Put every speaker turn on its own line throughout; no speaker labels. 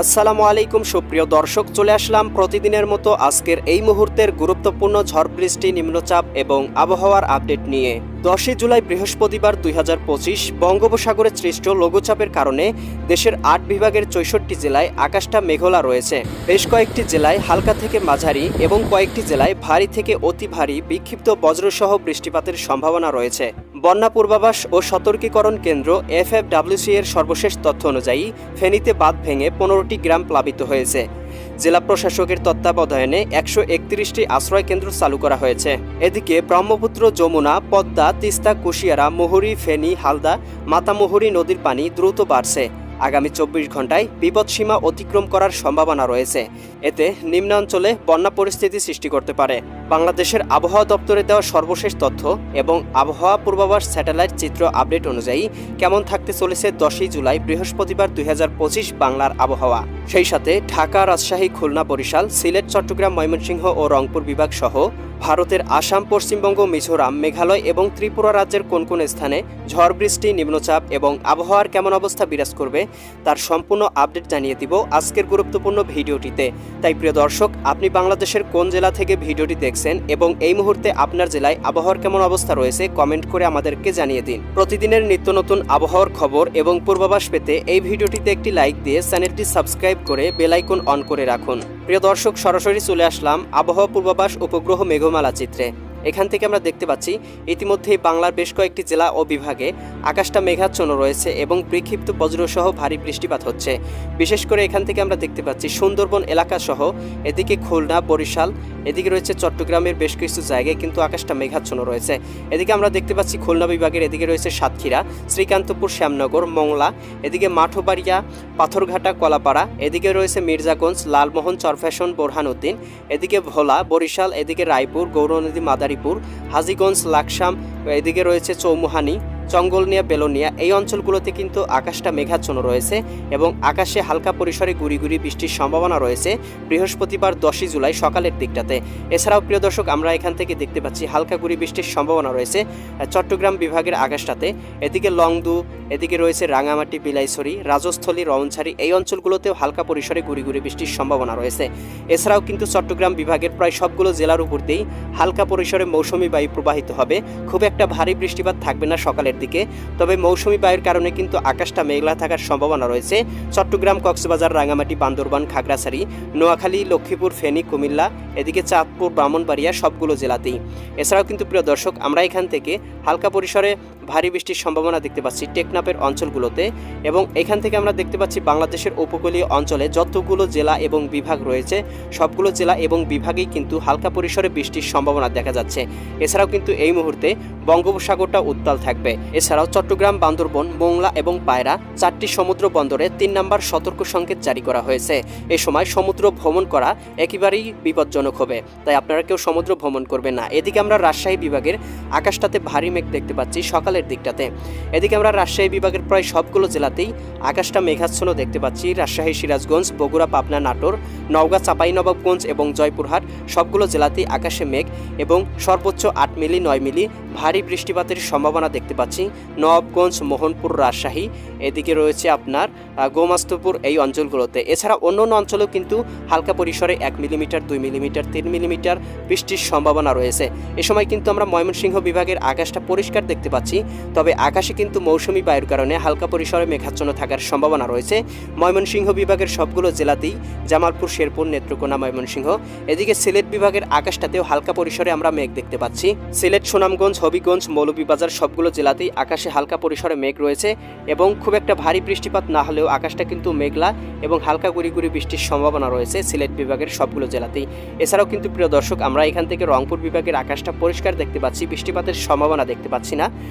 আসসালামু আলাইকুম সুপ্রিয় দর্শক, চলে আসলাম প্রতিদিনের মতো আজকের এই মুহূর্তের গুরুত্বপূর্ণ ঝড় বৃষ্টি, নিম্নচাপ এবং আবহাওয়ার আপডেট নিয়ে। 10 জুলাই বৃহস্পতিবার 2025 বঙ্গোপসাগরে সৃষ্ট লঘুচাপের কারণে দেশের 8 বিভাগের 64 জেলায় আকাশটা মেঘলা রয়েছে। বেশ কয়েকটি জেলায় হালকা থেকে মাঝারি এবং কয়েকটি জেলায় ভারী থেকে অতি ভারী বিক্ষিপ্ত বজ্রসহ বৃষ্টিপাতের সম্ভাবনা রয়েছে। বন্যা পূর্বাভাস ও সতর্কীকরণ কেন্দ্র FFWC এর সর্বশেষ তথ্য অনুযায়ী ফেনীতে বাঁধ ভেঙে 15টি গ্রাম প্লাবিত হয়েছে। জেলা প্রশাসকের তত্ত্বাবধানে 131টি আশ্রয় কেন্দ্র চালু করা হয়েছে। এদিকে ব্রহ্মপুত্র, যমুনা, পদ্মা, তিস্তা, কুশিয়ারা, মুহুরী, ফেনী, হালদা, মাতামুহুরী নদীর পানি দ্রুত বাড়ছে। আগামী 24 ঘন্টায় বিপদসীমা অতিক্রম করার সম্ভাবনা রয়েছে। এতে নিম্নাঞ্চলে বন্যা পরিস্থিতি সৃষ্টি করতে পারে। বাংলাদেশের আবহাওয়া দপ্তরে দেওয়া সর্বশেষ তথ্য এবং আবহাওয়া পূর্বাভাস স্যাটেলাইট চিত্র আপডেট অনুযায়ী কেমন থাকতে চলেছে 10 জুলাই বৃহস্পতিবার 2025 বাংলার আবহাওয়া। সেই সাথে ঢাকা, রাজশাহী, খুলনা, বরিশাল, সিলেট, চট্টগ্রাম, ময়মনসিংহ ও রংপুর বিভাগ সহ ভারতের আসাম, পশ্চিমবঙ্গ, মিজোরাম, মেঘালয় এবং ত্রিপুরা রাজ্যের কোন কোন স্থানে ঝড় বৃষ্টি, নিম্নচাপ এবং আবহাওয়ার কেমন অবস্থা বিরাজ করবে তার সম্পূর্ণ আপডেট জানিয়ে দিব আজকের গুরুত্বপূর্ণ ভিডিওটিতে। তাই প্রিয় দর্শক, আপনি বাংলাদেশের কোন জেলা থেকে ভিডিওটি দেখছেন এবং এই মুহূর্তে আপনার জেলায় আবহাওয়ার কেমন অবস্থা রয়েছে কমেন্ট করে আমাদেরকে জানিয়ে দিন। প্রতিদিনের নিত্য নতুন আবহাওয়ার খবর এবং পূর্বাভাস পেতে এই ভিডিওটিতে একটি লাইক দিয়ে চ্যানেলটি সাবস্ক্রাইব করে বেল আইকন অন করে রাখুন। প্রিয় দর্শক, সরাসরি চলে আসলাম আবহাওয়া পূর্বাভাস উপগ্রহ মেঘমালা চিত্রে। এখান থেকে আমরা দেখতে পাচ্ছি ইতিমধ্যেই বাংলার বেশ কয়েকটি জেলা ও বিভাগে আকাশটা মেঘাচ্ছন্ন রয়েছে এবং বিক্ষিপ্ত বজ্রসহ ভারী বৃষ্টিপাত হচ্ছে। বিশেষ করে এখান থেকে আমরা দেখতে পাচ্ছি সুন্দরবন এলাকা সহ এদিকে খুলনা, বরিশাল, এদিকে রয়েছে চট্টগ্রামের বেশ কিছু জায়গায় কিন্তু আকাশটা মেঘাচ্ছন্ন রয়েছে। এদিকে আমরা দেখতে পাচ্ছি খুলনা বিভাগের এদিকে রয়েছে সাতক্ষীরা, শ্রীকান্তপুর, শ্যামনগর, মংলা, এদিকে মাঠবাড়িয়া, পাথরঘাটা, কলাপাড়া, এদিকে রয়েছে মির্জাগঞ্জ, লালমোহন, চরফ্যাশন, বোরহানউদ্দিন, এদিকে ভোলা, বরিশাল, এদিকে রায়পুর, গৌরনদী, মাদারীপুর, হাজীগঞ্জ, লাকসাম, এদিকে রয়েছে চৌমুহানি, চঙ্গলনিয়া, বেলোনিয়া, এই অঞ্চলগুলোতে কিন্তু আকাশটা মেঘাচ্ছন্ন রয়েছে এবং আকাশে হালকা পরিসরে গুড়ি গুড়ি বৃষ্টির সম্ভাবনা রয়েছে বৃহস্পতিবার 10 জুলাই সকালের দিকটাতে। এছাড়াও প্রিয় দর্শক, আমরা এখান থেকে দেখতে পাচ্ছি হালকা গুড়ি বৃষ্টির সম্ভাবনা রয়েছে চট্টগ্রাম বিভাগের আকাশটাতে। এদিকে লংদু, এদিকে রয়েছে রাঙামাটি, বিলাইছড়ি, রাজস্থলী, রওনছড়ি, এই অঞ্চলগুলোতেও হালকা পরিসরে গুড়ি গুড়ি বৃষ্টির সম্ভাবনা রয়েছে। এছাড়াও কিন্তু চট্টগ্রাম বিভাগের প্রায় সবগুলো জেলার উপর দিয়েই হালকা পরিসরে মৌসুমি বায়ু প্রবাহিত হবে। খুব একটা ভারী বৃষ্টিপাত থাকবে না সকালের দিকে, তবে মৌসুমি বায়ুর কারণে কিন্তু আকাশটা মেঘলা থাকার সম্ভাবনা রয়েছে চট্টগ্রাম, কক্সবাজার, রাঙামাটি, বান্দরবান, খাগড়াছড়ি, নোয়াখালী, লক্ষ্মীপুর, ফেনী, কুমিল্লা, এদিকে চাঁদপুর, ব্রাহ্মণবাড়িয়া, সবগুলো জেলাতেই। এছাড়াও কিন্তু প্রিয় দর্শক, আমরা এখান থেকে হালকা পরিসরে ভারী বৃষ্টির সম্ভাবনা দেখতে পাচ্ছি টেকনাফের অঞ্চলগুলোতে এবং এখান থেকে আমরা দেখতে পাচ্ছি বাংলাদেশের উপকূলীয় অঞ্চলে যতগুলো জেলা এবং বিভাগ রয়েছে সবগুলো জেলা এবং বিভাগেই কিন্তু হালকা পরিসরে বৃষ্টির সম্ভাবনা দেখা যাচ্ছে। এছাড়াও কিন্তু এই মুহূর্তে বঙ্গোপসাগরটা উত্তাল থাকবে। এছাড়াও চট্টগ্রাম, বান্দরবন, মোংলা এবং পায়রা 4টি সমুদ্র বন্দরে 3 নম্বর সতর্ক সংকেত জারি করা হয়েছে। এ সময় সমুদ্র ভ্রমণ করা একেবারেই বিপজ্জনক হবে, তাই আপনারা কেউ সমুদ্র ভ্রমণ করবেন না। এদিকে আমরা রাজশাহী বিভাগের আকাশটাতে ভারী মেঘ দেখতে পাচ্ছি সকালের দিকটাতে। এদিকে আমরা রাজশাহী বিভাগের প্রায় সবগুলো জেলাতেই আকাশটা মেঘাচ্ছন্ন দেখতে পাচ্ছি। রাজশাহী, সিরাজগঞ্জ, বগুড়া, পাবনা, নাটোর, নওগাঁ, চাঁপাইনবাবগঞ্জ এবং জয়পুরহাট সবগুলো জেলাতেই আকাশে মেঘ এবং সর্বোচ্চ 8 মিলি 9 মিলি ভারী বৃষ্টিপাতের সম্ভাবনা দেখতে পাচ্ছি। নবাবগঞ্জ, মোহনপুর, রাজশাহী, এদিকে রয়েছে আপনার গোমাস্তপুর, এই অঞ্চলগুলোতে। এছাড়া অন্য অঞ্চলেও কিন্তু হালকা পরিসরে 1 মিলিমিটার, 2 মিলিমিটার, 3 মিলিমিটার বৃষ্টির সম্ভাবনা রয়েছে। এ সময় কিন্তু আমরা ময়মনসিংহ বিভাগের আকাশটা পরিষ্কার দেখতে পাচ্ছি, তবে আকাশে কিন্তু মৌসুমি বায়ুর কারণে হালকা পরিসরে মেঘাচ্ছন্ন থাকার সম্ভাবনা রয়েছে ময়মনসিংহ বিভাগের সবগুলো জেলাতেই, জামালপুর, শেরপুর, নেত্রকোনা, ময়মনসিংহ। এদিকে সিলেট বিভাগের আকাশটাতেও হালকা পরিসরে আমরা মেঘ দেখতে পাচ্ছি। সিলেট, সুনামগঞ্জ, হবিগঞ্জ, মৌলভীবাজার সবগুলো জেলাতেই আকাশে হালকা পরিসরে মেঘ রয়েছে এবং খুব একটা ভারী বৃষ্টিপাত না হলেও আকাশটা কিন্তু মেঘলা এবং হালকা গুড়ি গুড়ি বৃষ্টির সম্ভাবনা রয়েছে সিলেট বিভাগের সবগুলো জেলাতেই। এছাড়াও কিন্তু প্রিয় দর্শক, আমরা এখান থেকে রংপুর বিভাগের আকাশটা পরিষ্কার দেখতে পাচ্ছি, বৃষ্টিপাতের সম্ভাবনা দেখতে পাচ্ছি না।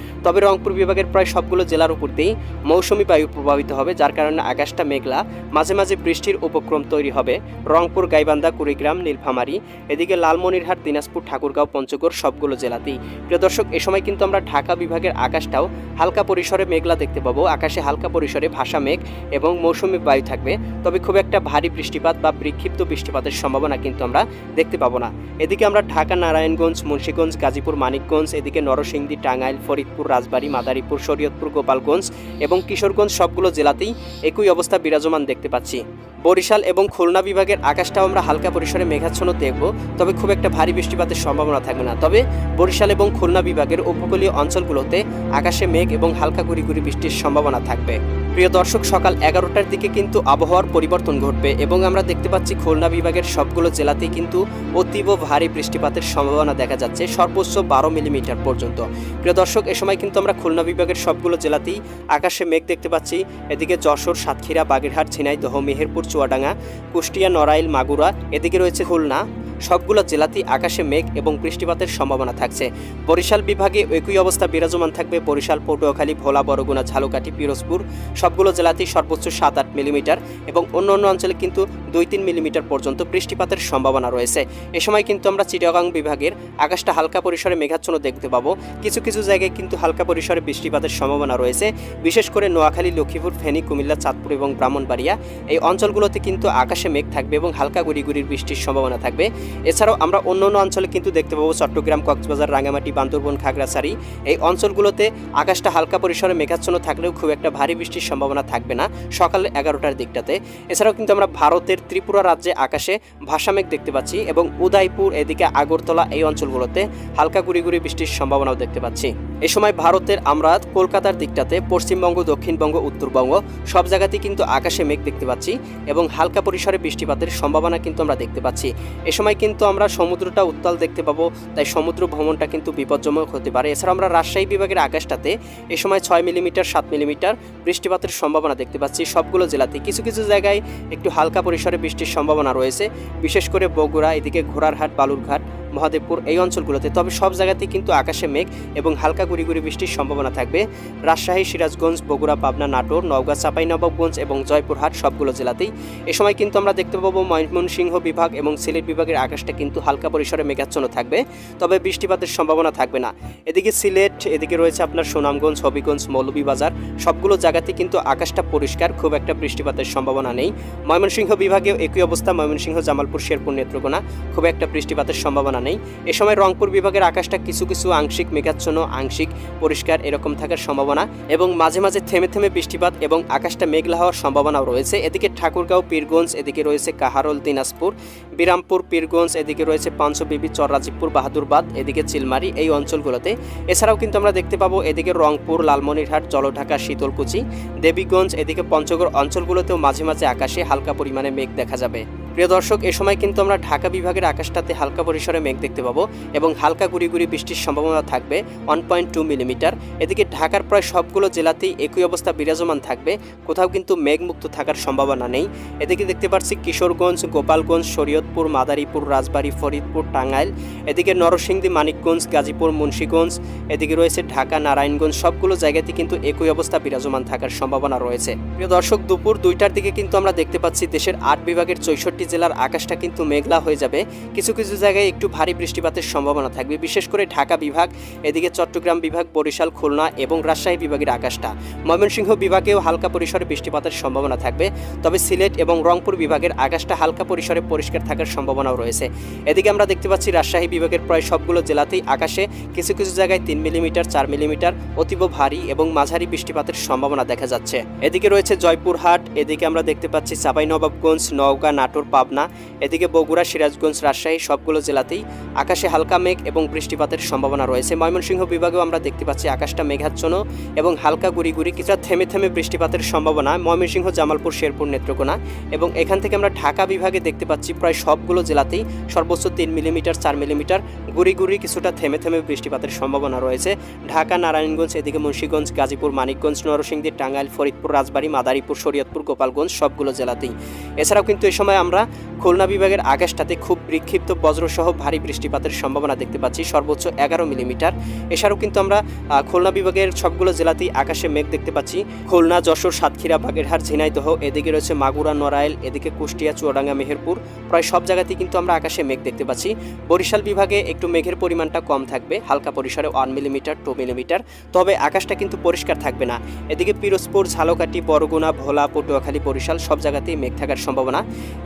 তবে রংপুর বিভাগের প্রায় সবগুলো জেলার উপর দিয়েই মৌসুমি বায়ু প্রভাবিত হবে, যার কারণে আকাশটা মেঘলা, মাঝে মাঝে বৃষ্টির উপক্রম তৈরি হবে রংপুর, গাইবান্ধা, কুড়িগ্রাম, নীলফামারী, এদিকে লালমনিরহাট, দিনাজপুর, ঠাকুরগাঁও, পঞ্চগড় সবগুলো জেলাতেই। প্রিয় দর্শক, এ সময় কিন্তু আমরা ঢাকা বিভাগের আকাশটাও হালকা পরিসরে মেঘলা দেখতে পাবো। আকাশে হালকা পরিসরে ভাসা মেঘ এবং মৌসুমি বায়ু থাকবে, তবে খুব একটা ভারী বৃষ্টিপাত বা বিক্ষিপ্ত বৃষ্টিপাতের সম্ভাবনা কিন্তু আমরা দেখতে পাবো না। এদিকে আমরা ঢাকা, নারায়ণগঞ্জ, মুন্সিগঞ্জ, গাজীপুর, মানিকগঞ্জ, এদিকে নরসিংদী, টাঙ্গাইল, ফরিদপুর, রাজবাড়ী, মাদারীপুর, শরীয়তপুর, গোপালগঞ্জ, এবং কিশোরগঞ্জ সবগুলো জেলাতেই একই অবস্থা বিরাজমান দেখতে পাচ্ছি। বরিশাল এবং খুলনা বিভাগের আকাশটাও আমরা হালকা পরিসরে মেঘাচ্ছন্ন দেখব, তবে খুব একটা ভারী বৃষ্টিপাতের সম্ভাবনা থাকবে না। তবে বরিশাল এবং খুলনা বিভাগের উপকূলীয় অঞ্চলগুলোতে আকাশে মেঘ এবং হালকা গুড়ি গুড়ি বৃষ্টির সম্ভাবনা থাকবে। প্রিয় দর্শক, সকাল 11টার দিকে কিন্তু আবহাওয়ার পরিবর্তন ঘটবে এবং আমরা দেখতে পাচ্ছি খুলনা বিভাগের সবগুলো জেলাতেই কিন্তু অতীব ভারী বৃষ্টিপাতের সম্ভাবনা দেখা যাচ্ছে, সর্বোচ্চ 12 মিলিমিটার পর্যন্ত। প্রিয় দর্শক, এ সময় কিন্তু আমরা খুলনা বিভাগের সবগুলো জেলাতেই আকাশে মেঘ দেখতে পাচ্ছি। এদিকে যশোর, সাতক্ষীরা, বাগেরহাট, ঝিনাইদহ, মেহেরপুর, চুয়াডাঙ্গা, কুষ্টিয়া, নড়াইল, মাগুরা, এদিকে রয়েছে খুলনা, সবগুলো জেলাতেই আকাশে মেঘ এবং বৃষ্টিপাতের সম্ভাবনা থাকছে। বরিশাল বিভাগে একই অবস্থা বিরাজমান থাকবে। বরিশাল, পটুয়াখালী, ভোলা, বরগুনা, ঝালকাঠি, পিরোজপুর সবগুলো জেলাতেই সর্বোচ্চ 7-8 মিলিমিটার এবং অন্য অঞ্চলে কিন্তু 2-3 মিলিমিটার পর্যন্ত বৃষ্টিপাতের সম্ভাবনা রয়েছে। এ সময় কিন্তু আমরা চিটাগাং বিভাগের আকাশটা হালকা পরিসরে মেঘাচ্ছন্ন দেখতে পাবো। কিছু কিছু জায়গায় কিন্তু হালকা পরিসরে বৃষ্টিপাতের সম্ভাবনা রয়েছে, বিশেষ করে নোয়াখালী, লক্ষ্মীপুর, ফেনী, কুমিল্লা, চাঁদপুর এবং ব্রাহ্মণবাড়িয়া এই অঞ্চলগুলোতে কিন্তু আকাশে মেঘ থাকবে এবং হালকা গুড়ি গুড়ির বৃষ্টির সম্ভাবনা থাকবে। এছাড়াও আমরা অন্য অঞ্চলে কিন্তু দেখতে পাবো চট্টগ্রাম, কক্সবাজার, রাঙ্গামাটি, বান্দরবন, খাগড়াছড়ি এই অঞ্চলগুলোতে আকাশটা হালকা পরিসরে মেঘাচ্ছন্ন থাকলেও খুব একটা ভারী বৃষ্টির সম্ভাবনা থাকবে না সকাল 11টার দিকটাতে। এছাড়াও কিন্তু আমরা ভারতের ত্রিপুরা রাজ্যে আকাশে ভাসা মেঘ দেখতে পাচ্ছি এবং উদয়পুর, এদিকে আগরতলা এই অঞ্চলগুলোতে হালকা গুড়ি গুড়ি বৃষ্টির সম্ভাবনাও দেখতে পাচ্ছি। এ সময় ভারতের আমরা কলকাতার দিকটাতে পশ্চিমবঙ্গ, দক্ষিণবঙ্গ, উত্তরবঙ্গ সব জায়গাতেই কিন্তু আকাশে মেঘ দেখতে পাচ্ছি এবং হালকা পরিসরে বৃষ্টিপাতের সম্ভাবনা কিন্তু আমরা দেখতে পাচ্ছি। এ সময় কিন্তু আমরা সমুদ্রটা উত্তাল দেখতে পাবো, তাই সমুদ্র ভ্রমণটা কিন্তু বিপজ্জনক হতে পারে। এছাড়া আমরা রাজশাহী বিভাগের আকাশটাতে এ সময় 6 মিলিমিটার 7 মিলিমিটার বৃষ্টিপাতের সম্ভাবনা দেখতে পাচ্ছি। সবগুলো জেলাতে কিছু কিছু জায়গায় একটু হালকা পরিসরে বৃষ্টির সম্ভাবনা রয়েছে, বিশেষ করে বগুড়া, এদিকে ঘোড়ারহাট, বালুরঘাট, মহাদেবপুর এই অঞ্চলগুলোতে। তবে সব জায়গাতেই কিন্তু আকাশে মেঘ এবং হালকা গুড়ি গুড়ি বৃষ্টির সম্ভাবনা থাকবে। রাজশাহী, সিরাজগঞ্জ, বগুড়া, পাবনা, নাটোর, নওগাঁ, চাঁপাইনবাবগঞ্জ এবং জয়পুরহাট সবগুলো জেলাতেই এ সময় কিন্তু আমরা দেখতে পাবো ময়মনসিংহ বিভাগ এবং সিলেট বিভাগের আকাশটা কিন্তু হালকা পরিসরে মেঘাচ্ছন্ন থাকবে, তবে বৃষ্টিপাতের সম্ভাবনা থাকবে না। এদিকে সিলেট, এদিকে রয়েছে আপনার সুনামগঞ্জ, হবিগঞ্জ, মৌলভীবাজার সবগুলো জায়গাতে কিন্তু আকাশটা পরিষ্কার, খুব একটা বৃষ্টিপাতের সম্ভাবনা নেই। ময়মনসিংহ বিভাগেও একই অবস্থা, ময়মনসিংহ, জামালপুর, শেরপুর, নেত্রকোনা খুব একটা বৃষ্টিপাতের সম্ভাবনা নেই। এ সময় রংপুর বিভাগের আকাশটা কিছু কিছু আংশিক মেঘাচ্ছন্ন, আংশিক পরিষ্কার এরকম থাকার সম্ভাবনা এবং মাঝে মাঝে থেমে থেমে বৃষ্টিপাত এবং আকাশটা মেঘলা হওয়ার সম্ভাবনাও রয়েছে। এদিকে ঠাকুরগাঁও, পীরগঞ্জ, এদিকে রয়েছে কাহারোল, দিনাজপুর, বিরামপুর, পীরগঞ্জ, এদিকে রয়েছে পাঞ্চবিবি, চররাজীবপুর, বাহাদুরবাদ, এদিকে চিলমারি এই অঞ্চলগুলোতে। এছাড়াও কিন্তু আমরা দেখতে পাবো এদিকে রংপুর, লালমনিরহাট, জলঢাকা, শীতলকুচি, দেবীগঞ্জ, এদিকে পঞ্চগড় অঞ্চলগুলোতেও মাঝে মাঝে আকাশে হালকা পরিমাণে মেঘ দেখা যাবে। প্রিয় দর্শক, এ সময় কিন্তু আমরা ঢাকা বিভাগের আকাশটাতে হালকা পরিসরে মেঘ দেখতে পাবো এবং হালকা গুড়ি গুড়ি বৃষ্টির সম্ভাবনা থাকবে 1.2 মিলিমিটার। এদিকে ঢাকার প্রায় সবগুলো জেলাতেই একই অবস্থা বিরাজমান থাকবে, কোথাও কিন্তু মেঘমুক্ত থাকার সম্ভাবনা নেই। এদিকে দেখতে পাচ্ছি কিশোরগঞ্জ, গোপালগঞ্জ, শরীয়তপুর, মাদারীপুর, রাজবাড়ী, ফরিদপুর, টাঙ্গাইল, এদিকে নরসিংদী, মানিকগঞ্জ, গাজীপুর, মুন্সিগঞ্জ, এদিকে রয়েছে ঢাকা, নারায়ণগঞ্জ সবগুলো জায়গাতে কিন্তু একই অবস্থা বিরাজমান থাকার সম্ভাবনা রয়েছে। প্রিয় দর্শক, দুপুর 2টার দিকে কিন্তু আমরা দেখতে পাচ্ছি দেশের 8 বিভাগের 64 জেলার আকাশটা কিন্তু মেঘলা হয়ে যাবে। কিছু কিছু জায়গায় একটু ভারী বৃষ্টিপাতের সম্ভাবনা থাকবে, বিশেষ করে ঢাকা বিভাগ, এদিকে চট্টগ্রাম বিভাগ, বরিশাল, খুলনা এবং রাজশাহী বিভাগের আকাশটা। ময়মনসিংহ বিভাগেও হালকা পরিসরে বৃষ্টিপাতের সম্ভাবনা থাকবে, তবে সিলেট এবং রংপুর বিভাগের আকাশটা হালকা পরিসরে পরিষ্কার থাকার সম্ভাবনাও রয়েছে। এদিকে আমরা দেখতে পাচ্ছি রাজশাহী বিভাগের প্রায় সবগুলো জেলাতেই আকাশে কিছু কিছু জায়গায় 3 মিলিমিটার 4 মিলিমিটার অতীব ভারী এবং মাঝারি বৃষ্টিপাতের সম্ভাবনা দেখা যাচ্ছে। এদিকে রয়েছে জয়পুরহাট, এদিকে আমরা দেখতে পাচ্ছি চাঁপাইনবাবগঞ্জ, নওগাঁ, নাটোর, পাবনা, এদিকে বগুড়া, সিরাজগঞ্জ, রাজশাহী সবগুলো জেলাতেই আকাশে হালকা মেঘ এবং বৃষ্টিপাতের সম্ভাবনা রয়েছে। ময়মনসিংহ বিভাগেও আমরা দেখতে পাচ্ছি আকাশটা মেঘাচ্ছন্ন এবং হালকা গুড়ি গুড়ি কিছুটা থেমে থেমে বৃষ্টিপাতের সম্ভাবনা ময়মনসিংহ, জামালপুর, শেরপুর, নেত্রকোনা এবং এখান থেকে আমরা ঢাকা বিভাগে দেখতে পাচ্ছি প্রায় সবগুলো জেলাতেই সর্বোচ্চ 3 মিলিমিটার 4 মিলিমিটার গুড়ি গুড়ি কিছুটা থেমে থেমে বৃষ্টিপাতের সম্ভাবনা রয়েছে। ঢাকা, নারায়ণগঞ্জ, এদিকে মুন্সিগঞ্জ, গাজীপুর, মানিকগঞ্জ, নরসিংদী, টাঙ্গাইল, ফরিদপুর, রাজবাড়ী, মাদারীপুর, শরীয়তপুর, গোপালগঞ্জ সবগুলো জেলাতেই। এছাড়াও কিন্তু এই সময় আমরা খুলনা বিভাগের আকাশটাতে খুব বিক্ষিপ্ত বজ্রসহ ভারী বৃষ্টিপাতের সম্ভাবনা দেখতে পাচ্ছি, সর্বোচ্চ 11 মিলিমিটার। এছাড়াও কিন্তু আমরা খুলনা বিভাগের সবগুলো জেলাতেই আকাশে মেঘ দেখতে পাচ্ছি। খুলনা, যশোর, সাতক্ষীরা, বাগেরহাট, ঝিনাইদহ, এদিকে রয়েছে মাগুরা, নড়াইল, এদিকে কুষ্টিয়া, চুয়াডাঙ্গা, মেহেরপুর প্রায় সব জায়গাতেই কিন্তু আমরা আকাশে মেঘ দেখতে পাচ্ছি। বরিশাল বিভাগে একটু মেঘের পরিমাণটা কম থাকবে, হালকা পরিসরে 1 মিলিমিটার 2 মিলিমিটার, তবে আকাশটা কিন্তু পরিষ্কার থাকবে না। এদিকে পিরোজপুর, ঝালকাঠি, বরগুনা, ভোলা, পটুয়াখালী, বরিশাল সব জায়গাতেই মেঘ থাকার সম্ভাবনা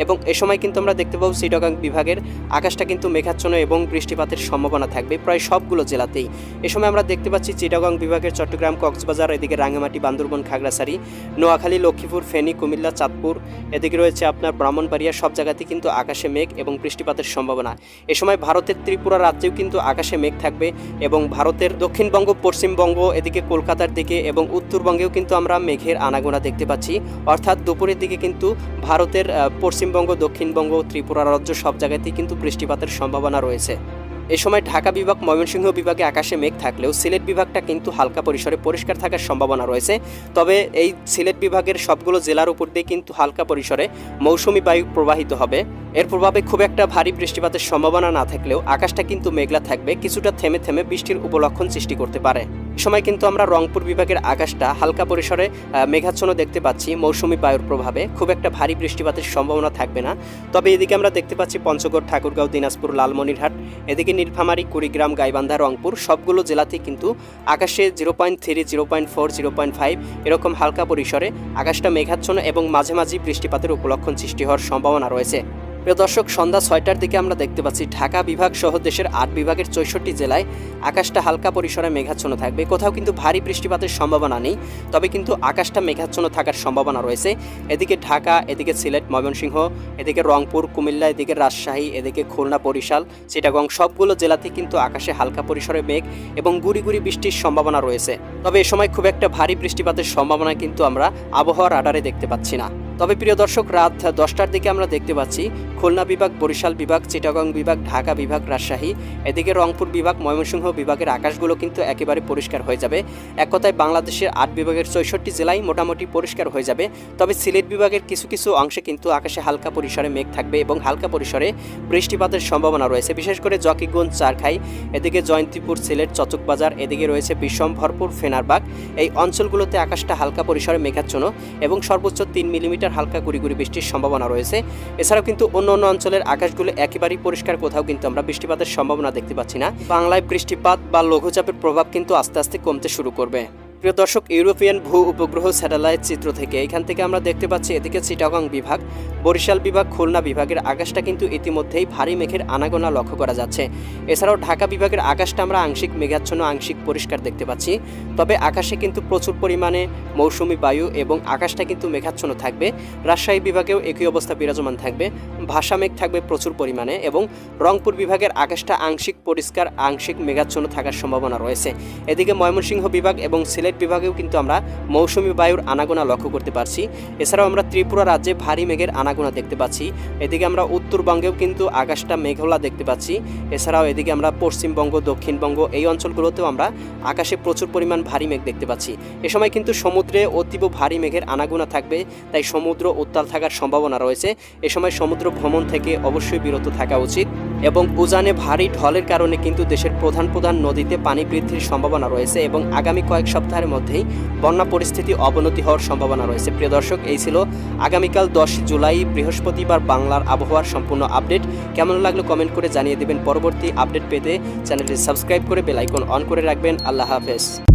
এবং এ সময় কিন্তু আমরা দেখতে পাবো চিটাগং বিভাগের আকাশটা কিন্তু মেঘাচ্ছন্ন এবং বৃষ্টিপাতের সম্ভাবনা থাকবে প্রায় সবগুলো জেলাতেই। এ সময় আমরা দেখতে পাচ্ছি চিটাগং বিভাগের চট্টগ্রাম, কক্সবাজার, এদিকে রাঙ্গামাটি, বান্দরবান, খাগড়াছড়ি, নোয়াখালী, লক্ষ্মীপুর, ফেনী, কুমিল্লা, চাঁদপুর, এদিকে রয়েছে আপনার ব্রাহ্মণবাড়িয়া, সব জায়গাতেই কিন্তু আকাশে মেঘ এবং বৃষ্টিপাতের সম্ভাবনা। এ সময় ভারতের ত্রিপুরা রাজ্যেও কিন্তু আকাশে মেঘ থাকবে এবং ভারতের দক্ষিণবঙ্গ, পশ্চিমবঙ্গ, এদিকে কলকাতার দিকে এবং উত্তরবঙ্গেও কিন্তু আমরা মেঘের আনাগোনা দেখতে পাচ্ছি। অর্থাৎ দুপুরের দিকে কিন্তু ভারতের পশ্চিমবঙ্গ, দক্ষিণবঙ্গ, ত্রিপুরা রাজ্য সব জায়গাতেই কিন্তু বৃষ্টিপাতের সম্ভাবনা রয়েছে। এ সময় ঢাকা বিভাগ, ময়মনসিংহ বিভাগে আকাশে মেঘ থাকলেও সিলেট বিভাগটা কিন্তু হালকা পরিসরে পরিষ্কার থাকার সম্ভাবনা রয়েছে। তবে এই সিলেট বিভাগের সবগুলো জেলার উপর দিয়ে কিন্তু হালকা পরিসরে মৌসুমি বায়ু প্রবাহিত হবে। এর প্রভাবে খুব একটা ভারী বৃষ্টিপাতের সম্ভাবনা না থাকলেও আকাশটা কিন্তু মেঘলা থাকবে, কিছুটা থেমে থেমে বৃষ্টির উপলক্ষণ সৃষ্টি করতে পারে। এ সময় কিন্তু আমরা রংপুর বিভাগের আকাশটা হালকা পরিসরে মেঘাচ্ছন্ন দেখতে পাচ্ছি মৌসুমি বায়ুর প্রভাবে, খুব একটা ভারী বৃষ্টিপাতের সম্ভাবনা থাকবে না। তবে এদিকে আমরা দেখতে পাচ্ছি পঞ্চগড়, ঠাকুরগাঁও, দিনাজপুর, লালমনিরহাট, এদিকে নীলফামারী, কুড়িগ্রাম, গাইবান্ধা, রংপুর সবগুলো জেলাতেই কিন্তু আকাশে 0.3, 0.4, 0.5 এরকম হালকা পরিসরে আকাশটা মেঘাচ্ছন্ন এবং মাঝে মাঝে বৃষ্টিপাতের উপলক্ষণ সৃষ্টি হওয়ার সম্ভাবনা রয়েছে। প্রিয় দর্শক, সন্ধ্যা 6টার দিকে আমরা দেখতে পাচ্ছি ঢাকা বিভাগ সহ দেশের 8 বিভাগের 64 জেলায় আকাশটা হালকা পরিসরে মেঘাচ্ছন্ন থাকবে। কোথাও কিন্তু ভারী বৃষ্টিপাতের সম্ভাবনা নেই, তবে কিন্তু আকাশটা মেঘাচ্ছন্ন থাকার সম্ভাবনা রয়েছে। এদিকে ঢাকা, এদিকে সিলেট, ময়মনসিংহ, এদিকে রংপুর, কুমিল্লা, এদিকে রাজশাহী, এদিকে খুলনা, বরিশাল, চিটাগং সবগুলো জেলাতে কিন্তু আকাশে হালকা পরিসরে মেঘ এবং গুড়ি গুড়ি বৃষ্টির সম্ভাবনা রয়েছে। তবে এ সময় খুব একটা ভারী বৃষ্টিপাতের সম্ভাবনা কিন্তু আমরা আবহাওয়ার রাডারে দেখতে পাচ্ছি না। তবে প্রিয় দর্শক, রাত 10টার দিকে আমরা দেখতে পাচ্ছি খুলনা বিভাগ, বরিশাল বিভাগ, চিটাগং বিভাগ, ঢাকা বিভাগ, রাজশাহী, এদিকে রংপুর বিভাগ, ময়মনসিংহ বিভাগের আকাশগুলো কিন্তু একেবারে পরিষ্কার হয়ে যাবে। এক কথায় বাংলাদেশের 8 বিভাগের 64 জেলায় মোটামুটি পরিষ্কার হয়ে যাবে। তবে সিলেট বিভাগের কিছু কিছু অংশে কিন্তু আকাশে হালকা পরিসরে মেঘ থাকবে এবং হালকা পরিসরে বৃষ্টিপাতের সম্ভাবনা রয়েছে, বিশেষ করে জকিগঞ্জ, চারখাই, এদিকে জয়ন্তীপুর, সিলেট, চচকবাজার, এদিকে রয়েছে বিশ্বম্ভরপুর, ফেনারবাগ, এই অঞ্চলগুলোতে আকাশটা হালকা পরিসরে মেঘাচ্ছন্ন এবং সর্বোচ্চ 3 মিলিমিটার হালকা গুড়ি গুড়ি বৃষ্টির সম্ভাবনা রয়েছে। এছাড়াও কিন্তু অন্য অন্য অঞ্চলের আকাশগুলো একেবারেই পরিষ্কার, কোথাও কিন্তু আমরা বৃষ্টিপাতের সম্ভাবনা দেখতে পাচ্ছি না। বাংলায় বৃষ্টিপাত বা লঘুচাপের প্রভাব কিন্তু আস্তে আস্তে কমতে শুরু করবে। প্রিয় দর্শক, ইউরোপিয়ান ভূ উপগ্রহ স্যাটেলাইট চিত্র থেকে এখান থেকে আমরা দেখতে পাচ্ছি এদিকে চিটাগং বিভাগ, বরিশাল বিভাগ, খুলনা বিভাগের আকাশটা কিন্তু ইতিমধ্যেই ভারী মেঘের আনাগোনা লক্ষ্য করা যাচ্ছে। এছাড়াও ঢাকা বিভাগের আকাশটা আমরা আংশিক মেঘাচ্ছন্ন, আংশিক পরিষ্কার দেখতে পাচ্ছি। তবে আকাশে কিন্তু প্রচুর পরিমাণে মৌসুমি বায়ু এবং আকাশটা কিন্তু মেঘাচ্ছন্ন থাকবে। রাজশাহী বিভাগেও একই অবস্থা বিরাজমান থাকবে, ভাসা মেঘ থাকবে প্রচুর পরিমাণে এবং রংপুর বিভাগের আকাশটা আংশিক পরিষ্কার, আংশিক মেঘাচ্ছন্ন থাকার সম্ভাবনা রয়েছে। এদিকে ময়মনসিংহ বিভাগ এবং সিলেট বিভাগেও কিন্তু আমরা মৌসুমি বায়ুর আনাগোনা লক্ষ্য করতে পারছি। এছাড়াও আমরা ত্রিপুরা রাজ্যে ভারী মেঘের আনাগোনা দেখতে পাচ্ছি। এদিকে আমরা উত্তরবঙ্গেও কিন্তু আকাশটা মেঘলা দেখতে পাচ্ছি। এছাড়াও এদিকে আমরা পশ্চিমবঙ্গ, দক্ষিণবঙ্গ এই অঞ্চলগুলোতেও আমরা আকাশে প্রচুর পরিমাণ ভারী মেঘ দেখতে পাচ্ছি। এ সময় কিন্তু সমুদ্রে অতীব ভারী মেঘের আনাগোনা থাকবে, তাই সমুদ্র উত্তাল থাকার সম্ভাবনা রয়েছে। এ সময় সমুদ্র ভ্রমণ থেকে অবশ্যই বিরত থাকা উচিত এবং উজানে ভারী ঢলের কারণে কিন্তু দেশের প্রধান প্রধান নদীতে পানি বৃদ্ধির সম্ভাবনা রয়েছে এবং আগামী কয়েক সপ্তাহের মধ্যেই বন্যা পরিস্থিতি অবনতি হওয়ার সম্ভাবনা রয়েছে। প্রিয় দর্শক, এই ছিল আগামীকাল 10 জুলাই বৃহস্পতিবার বাংলার আবহাওয়ার সম্পূর্ণ আপডেট। কেমন লাগলো কমেন্ট করে জানিয়ে দেবেন। পরবর্তী আপডেট পেতে চ্যানেলটি সাবস্ক্রাইব করে বেল আইকন অন করে রাখবেন। আল্লাহ হাফেজ।